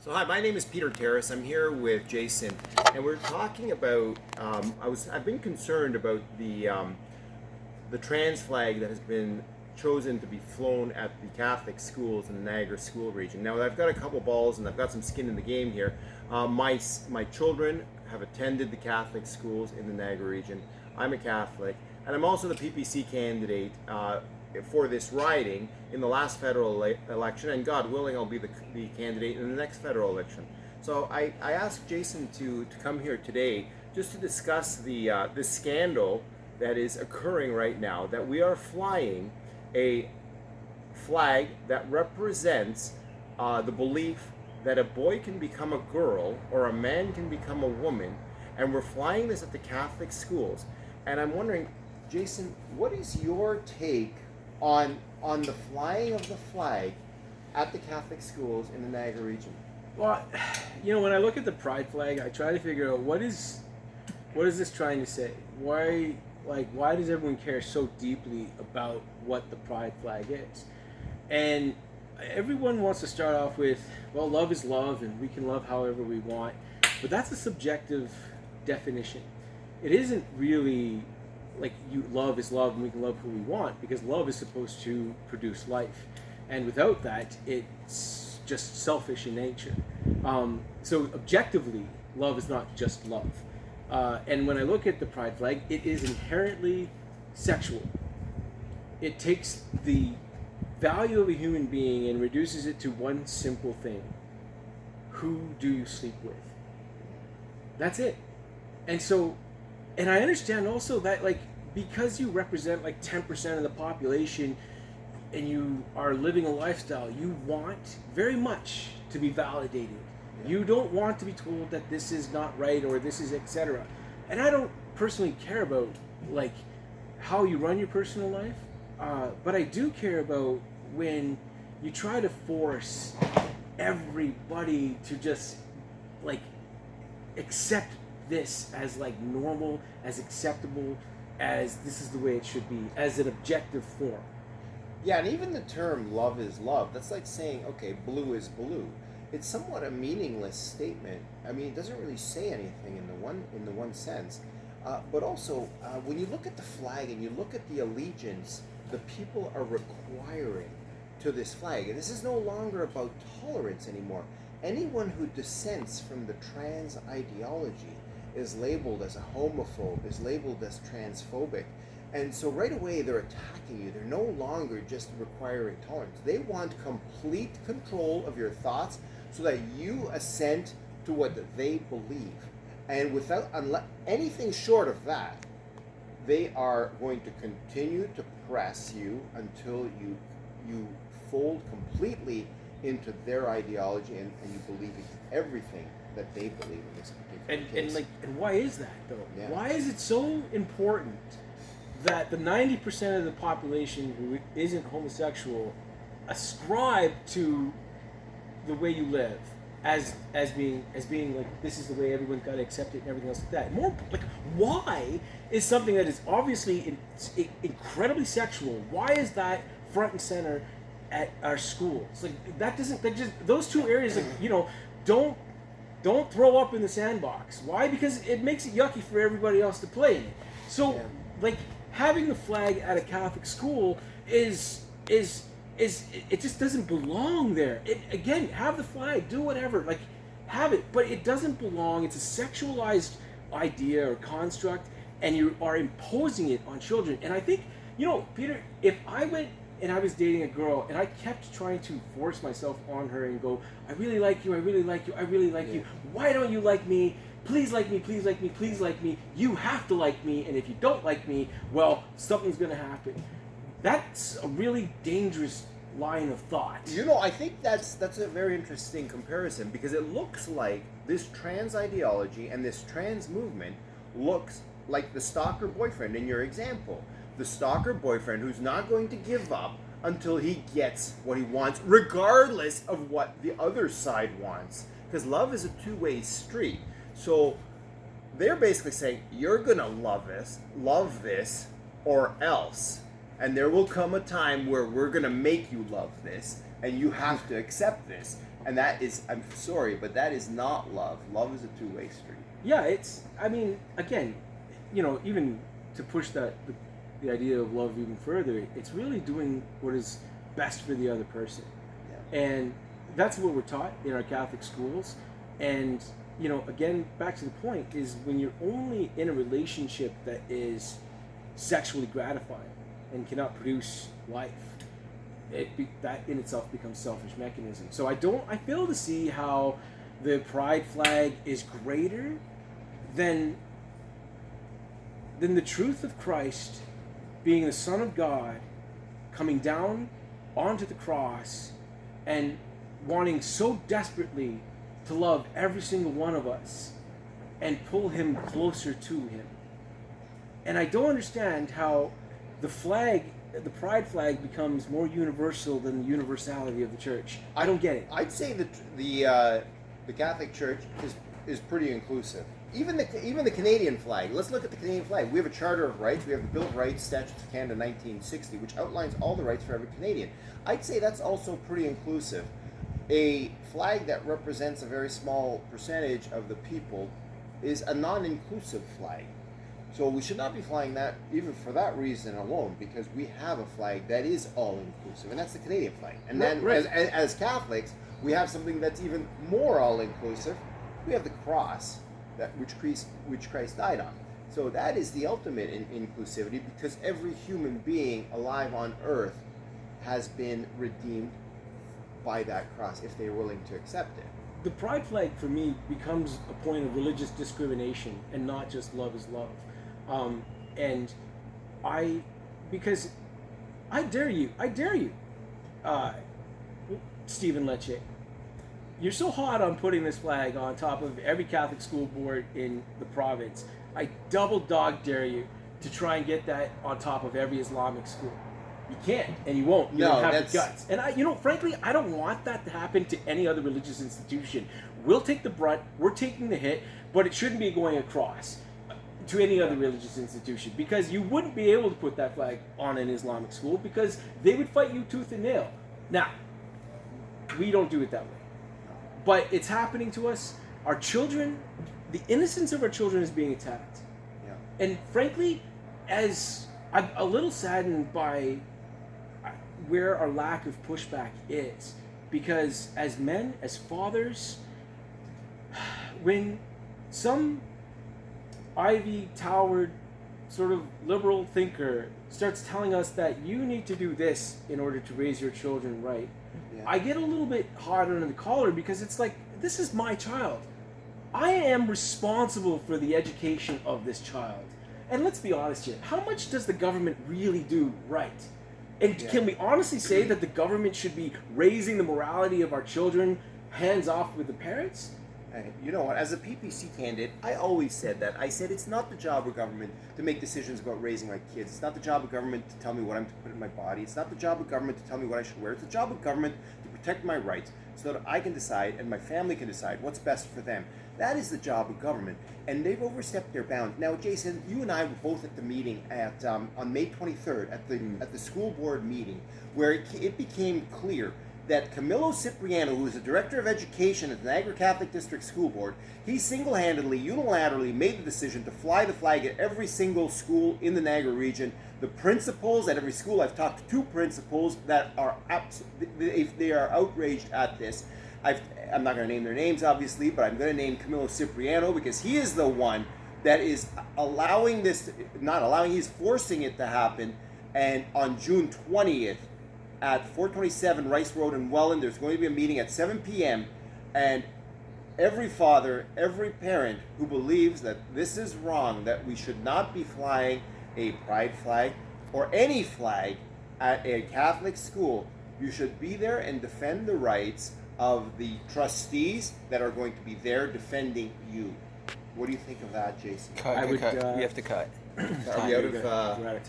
So hi, my name is Peter Terrace. I'm here with Jason, and we're talking about. I've been concerned about the trans flag that has been chosen to be flown at the Catholic schools in the Niagara School region. Now I've got a couple balls and I've got some skin in the game here. My children have attended the Catholic schools in the Niagara region. I'm a Catholic, and I'm also the PPC candidate for this riding in the last federal election, and God willing, I'll be the candidate in the next federal election. So I asked Jason to come here today just to discuss this scandal that is occurring right now, that we are flying a flag that represents the belief that a boy can become a girl or a man can become a woman, and we're flying this at the Catholic schools. And I'm wondering, Jason, what is your take on the flying of the flag at the Catholic schools in the Niagara region? Well, when I look at the pride flag, I try to figure out what is this trying to say? Why does everyone care so deeply about what the pride flag is? And everyone wants to start off with, well, love is love and we can love however we want, but that's a subjective definition. It isn't really like love is love and we can love who we want, because love is supposed to produce life, and without that it's just selfish in nature. So objectively, love is not just love, and when I look at the pride flag, it is inherently sexual. It takes the value of a human being and reduces it to one simple thing: who do you sleep with? That's it. And I understand also that, because you represent 10% of the population and you are living a lifestyle, you want very much to be validated. Yeah. You don't want to be told that this is not right or this is etc. And I don't personally care about how you run your personal life, but I do care about when you try to force everybody to just accept this as normal, as acceptable, as this is the way it should be, as an objective form. Yeah, and even the term love is love, that's like saying, okay, blue is blue. It's somewhat a meaningless statement. I mean, it doesn't really say anything in the one sense. But also, when you look at the flag and you look at the allegiance the people are requiring to this flag, and this is no longer about tolerance anymore. Anyone who dissents from the trans ideology is labeled as a homophobe, is labeled as transphobic. And so right away they're attacking you. They're no longer just requiring tolerance. They want complete control of your thoughts so that you assent to what they believe. And unless anything short of that, they are going to continue to press you until you fold completely into their ideology and you believe everything that they believe in this particular case. And why is that though? Yeah. Why is it so important that the 90% of the population who isn't homosexual ascribe to the way you live as being this is the way everyone's got to accept it and everything else like that? More why is something that is obviously incredibly sexual? Why is that front and center at our schools? Those two areas, don't throw up in the sandbox. Why? Because it makes it yucky for everybody else to play in it. So, having the flag at a Catholic school is it just doesn't belong there. Again, have the flag, do whatever, have it, but it doesn't belong. It's a sexualized idea or construct, and you are imposing it on children. And I think, Peter, if I went and I was dating a girl and I kept trying to force myself on her and go, I really like you, I really like you, I really like you. Why don't you like me? Please like me, please like me, please like me. You have to like me, and if you don't like me, well, something's going to happen. That's a really dangerous line of thought. I think that's a very interesting comparison, because it looks like this trans ideology and this trans movement looks like the stalker boyfriend in your example. The stalker boyfriend who's not going to give up until he gets what he wants, regardless of what the other side wants. Because love is a two-way street. So they're basically saying, you're going to love this, or else. And there will come a time where we're going to make you love this, and you have to accept this. And that is, I'm sorry, but that is not love. Love is a two-way street. Yeah, I mean, again, even to push the idea of love even further, it's really doing what is best for the other person. Yeah. And that's what we're taught in our Catholic schools. And, again, back to the point, is when you're only in a relationship that is sexually gratifying and cannot produce life, that in itself becomes selfish mechanism. So I fail to see how the pride flag is greater than the truth of Christ being the Son of God, coming down onto the cross and wanting so desperately to love every single one of us and pull him closer to him. And I don't understand how the pride flag becomes more universal than the universality of the church. I don't get it. I'd say that the Catholic Church is pretty inclusive. Even the Canadian flag. Let's look at the Canadian flag. We have a Charter of Rights. We have the Bill of Rights, Statutes of Canada 1960, which outlines all the rights for every Canadian. I'd say that's also pretty inclusive. A flag that represents a very small percentage of the people is a non-inclusive flag. So we should not be flying that even for that reason alone, because we have a flag that is all-inclusive, and that's the Canadian flag. And then right. as Catholics, we have something that's even more all-inclusive. We have the cross, which Christ died on. So that is the ultimate in inclusivity, because every human being alive on earth has been redeemed by that cross if they're willing to accept it. The pride flag for me becomes a point of religious discrimination and not just love is love. Because I dare you, Stephen Lecce. You're so hot on putting this flag on top of every Catholic school board in the province. I double dog dare you to try and get that on top of every Islamic school. You can't, and you won't. You don't have the guts. And frankly, I don't want that to happen to any other religious institution. We'll take the brunt, we're taking the hit, but it shouldn't be going across to any other religious institution, because you wouldn't be able to put that flag on an Islamic school because they would fight you tooth and nail. Now, we don't do it that way. But it's happening to us. Our children, the innocence of our children is being attacked. Yeah. And frankly, as I'm a little saddened by where our lack of pushback is, because as men, as fathers, when some ivy-towered sort of liberal thinker starts telling us that you need to do this in order to raise your children right, yeah, I get a little bit hot under the collar, because it's like, this is my child. I am responsible for the education of this child. And let's be honest here, how much does the government really do right? And can we honestly say that the government should be raising the morality of our children hands off with the parents? You know what, as a PPC candidate, I always said that. I said it's not the job of government to make decisions about raising my kids. It's not the job of government to tell me what I'm to put in my body. It's not the job of government to tell me what I should wear. It's the job of government to protect my rights so that I can decide and my family can decide what's best for them. That is the job of government, and they've overstepped their bounds. Now, Jason, you and I were both at the meeting on May 23rd at the school board meeting, where it became clear that Camillo Cipriano, who is the Director of Education at the Niagara Catholic District School Board, he single-handedly, unilaterally made the decision to fly the flag at every single school in the Niagara region. The principals at every school, I've talked to 2 principals that are they are outraged at this. I'm not going to name their names, obviously, but I'm going to name Camillo Cipriano, because he is the one that is allowing this, not allowing, he's forcing it to happen. And on June 20th, at 427 Rice Road in Welland, there's going to be a meeting at 7 p.m. And every father, every parent who believes that this is wrong, that we should not be flying a pride flag or any flag at a Catholic school, you should be there and defend the rights of the trustees that are going to be there defending you. What do you think of that, Jason? Cut. We have to cut. Are we out of